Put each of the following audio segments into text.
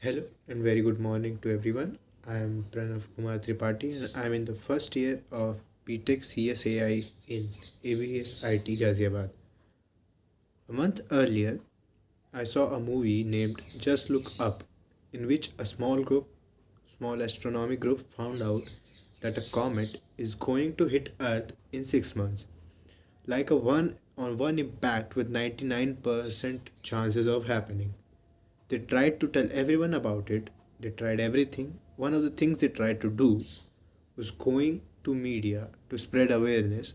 Hello and very good morning to everyone. I am Pranav Kumar Tripathi and I am in the first year of BTech CSAI in ABS IT Ghaziabad. A month earlier, I saw a movie named Just Look Up, in which a small astronomy group found out that a comet is going to hit Earth in 6 months, like a one on one impact with 99% chances of happening. They tried to tell everyone about it. They tried everything. One of the things they tried to do was going to media to spread awareness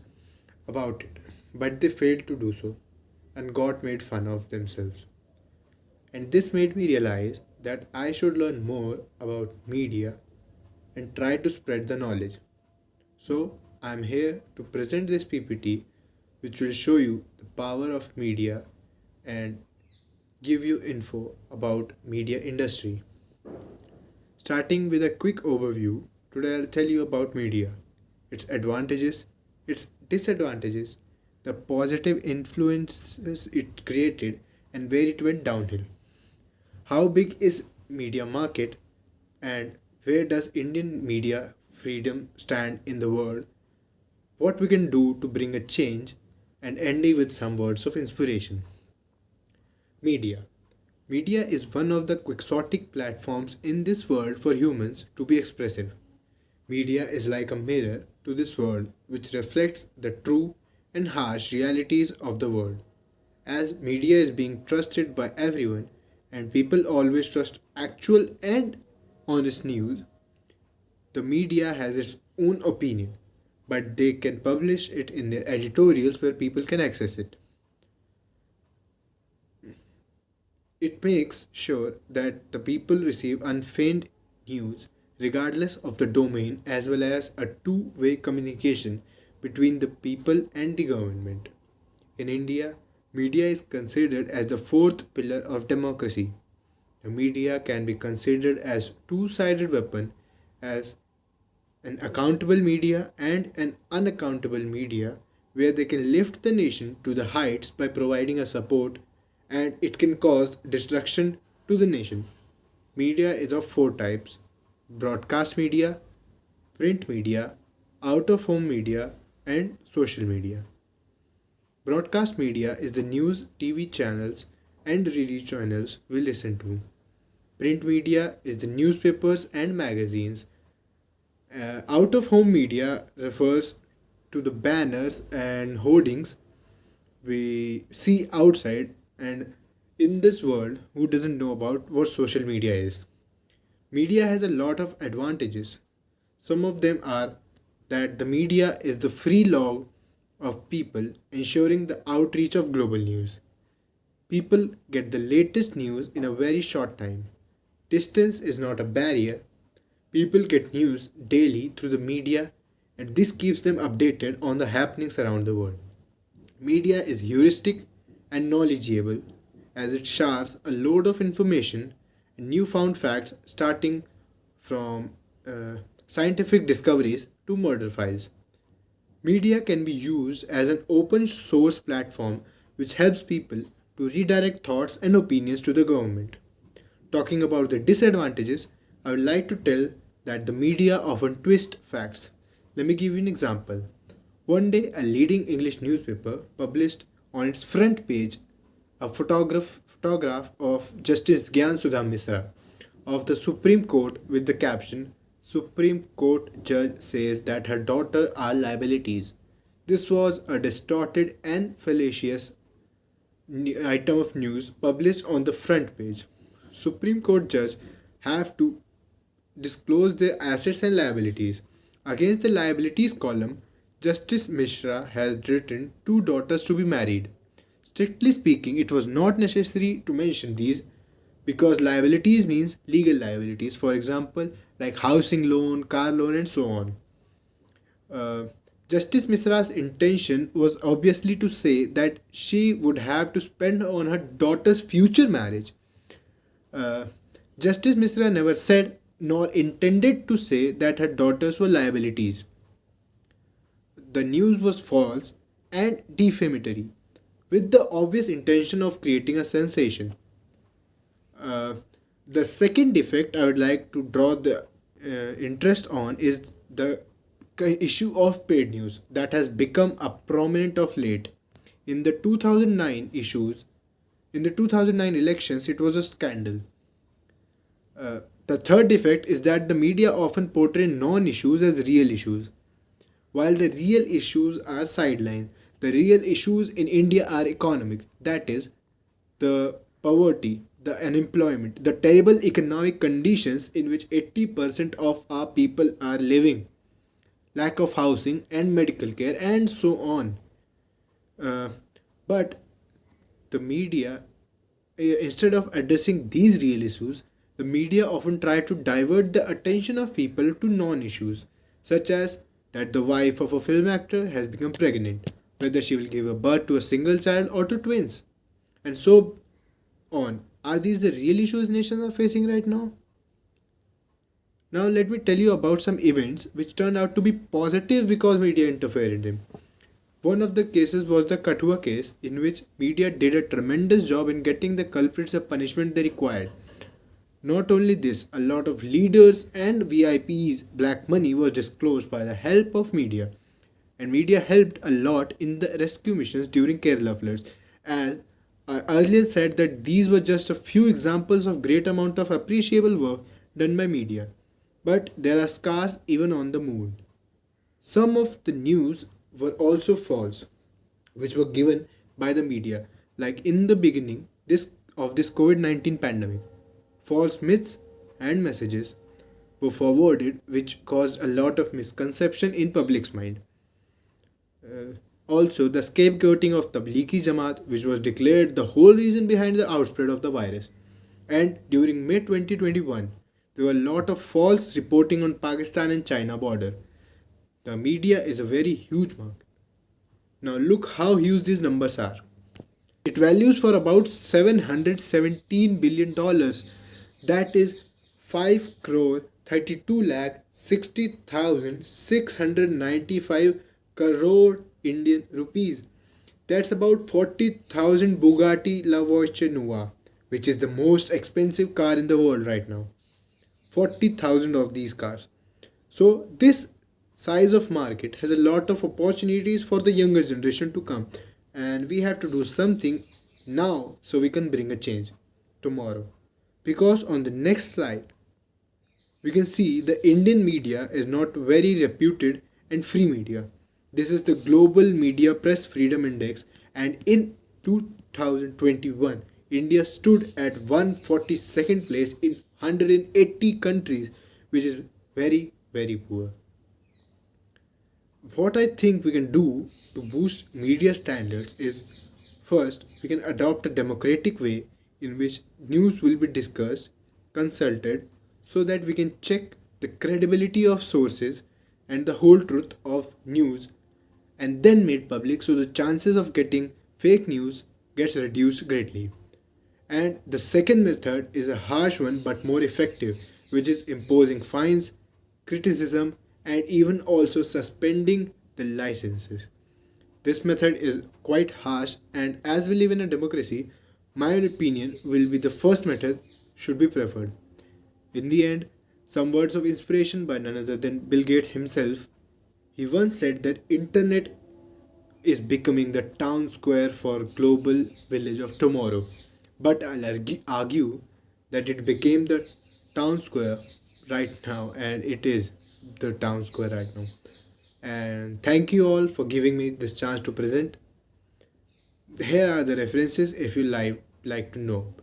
about it. But they failed to do so and got made fun of themselves. And this made me realize that I should learn more about media and try to spread the knowledge. So, I'm here to present this PPT which will show you the power of media and give you info about media industry. Starting with a quick overview, today I'll tell you about media, its advantages, its disadvantages, the positive influences it created and where it went downhill. How big is media market and where does Indian media freedom stand in the world? What we can do to bring a change and ending with some words of inspiration. Media. Media is one of the quixotic platforms in this world for humans to be expressive. Media is like a mirror to this world which reflects the true and harsh realities of the world. As media is being trusted by everyone and people always trust actual and honest news, the media has its own opinion, but they can publish it in their editorials where people can access it. It makes sure that the people receive unfeigned news regardless of the domain as well as a two-way communication between the people and the government. In India, media is considered as the fourth pillar of democracy. The media can be considered as two-sided weapon as an accountable media and an unaccountable media where they can lift the nation to the heights by providing a support and it can cause destruction to the nation. Media is of four types: broadcast media, print media, out of home media, and social media. Broadcast media is the news, TV channels, and radio channels we listen to. Print media is the newspapers and magazines. Out of home media refers to the banners and hoardings we see outside, and in this world, who doesn't know about what social media is? Media has a lot of advantages. Some of them are that the media is the free log of people, ensuring the outreach of global news. People get the latest news in a very short time. Distance is not a barrier. People get news daily through the media, and this keeps them updated on the happenings around the world. Media is heuristic and knowledgeable as it shares a load of information and newfound facts starting from scientific discoveries to murder files. Media can be used as an open source platform which helps people to redirect thoughts and opinions to the government. Talking about the disadvantages, I would like to tell that the media often twist facts. Let me give you an example. One day, a leading English newspaper published on its front page a photograph of Justice Gyan Sudha Misra of the Supreme Court with the caption Supreme Court judge says that her daughter are liabilities. This was a distorted and fallacious item of news published on the front page. Supreme Court judge have to disclose their assets and liabilities. Against the liabilities column, Justice Mishra has written two daughters to be married. Strictly speaking, it was not necessary to mention these because liabilities means legal liabilities, for example, like housing loan, car loan, and so on. Uh, Justice Misra's intention was obviously to say that she would have to spend on her daughter's future marriage. Uh, Justice Misra never said nor intended to say that her daughters were liabilities. The news was false and defamatory, with the obvious intention of creating a sensation. Uh, The second defect I would like to draw the interest on is the issue of paid news that has become a prominent of late. In the 2009 issues, in the 2009 elections, it was a scandal. The third defect is that the media often portray non-issues as real issues, while the real issues are sidelined. The real issues in India are economic, that is, the poverty, the unemployment, the terrible economic conditions in which 80% of our people are living, lack of housing and medical care, and so on. Uh, but the media, instead of addressing these real issues, the media often try to divert the attention of people to non issues, such as that the wife of a film actor has become pregnant, whether she will give a birth to a single child or to twins, and so on. Are these the real issues nations are facing right now? Now, let me tell you about some events which turned out to be positive because media interfered in them. One of the cases was the Kathua case, in which media did a tremendous job in getting the culprits the punishment they required. Not only this, a lot of leaders and VIPs' black money was disclosed by the help of media. And media helped a lot in the rescue missions during Kerala floods. As I earlier said that these were just a few examples of great amount of appreciable work done by media. But there are scars even on the moon. Some of the news were also false, which were given by the media, like in the beginning this COVID-19 pandemic. False myths and messages were forwarded, which caused a lot of misconception in public's mind. Also, the scapegoating of Tablighi Jamaat, which was declared the whole reason behind the outspread of the virus. And during May 2021, there were a lot of false reporting on Pakistan and China border. The media is a very huge market. Now look how huge these numbers are. It values for about $717 billion. That is 5 crore 32 lakh 60,695 crore Indian rupees. That's about 40,000 Bugatti La Voice Nuova, which is the most expensive car in the world right now. 40,000 of these cars. So this size of market has a lot of opportunities for the younger generation to come, and we have to do something now so we can bring a change tomorrow. Because on the next slide we can see the Indian media is not very reputed and free media. This is the Global Media Press Freedom Index, and in 2021 India stood at 142nd place in 180 countries, which is very very poor. What I think we can do to boost media standards is, first, we can adopt a democratic way in which news will be discussed, consulted, so that we can check the credibility of sources and the whole truth of news, and then made public, so the chances of getting fake news gets reduced greatly. And the second method is a harsh one but more effective, which is imposing fines, criticism, and even also suspending the licenses. This method is quite harsh, and as we live in a democracy, my opinion will be the first method should be preferred. In the end, some words of inspiration by none other than Bill Gates himself. He once said that internet is becoming the town square for global village of tomorrow. But I'll argue that it became the town square right now, and it is the town square right now. And thank you all for giving me this chance to present. Here are the references if you like to know.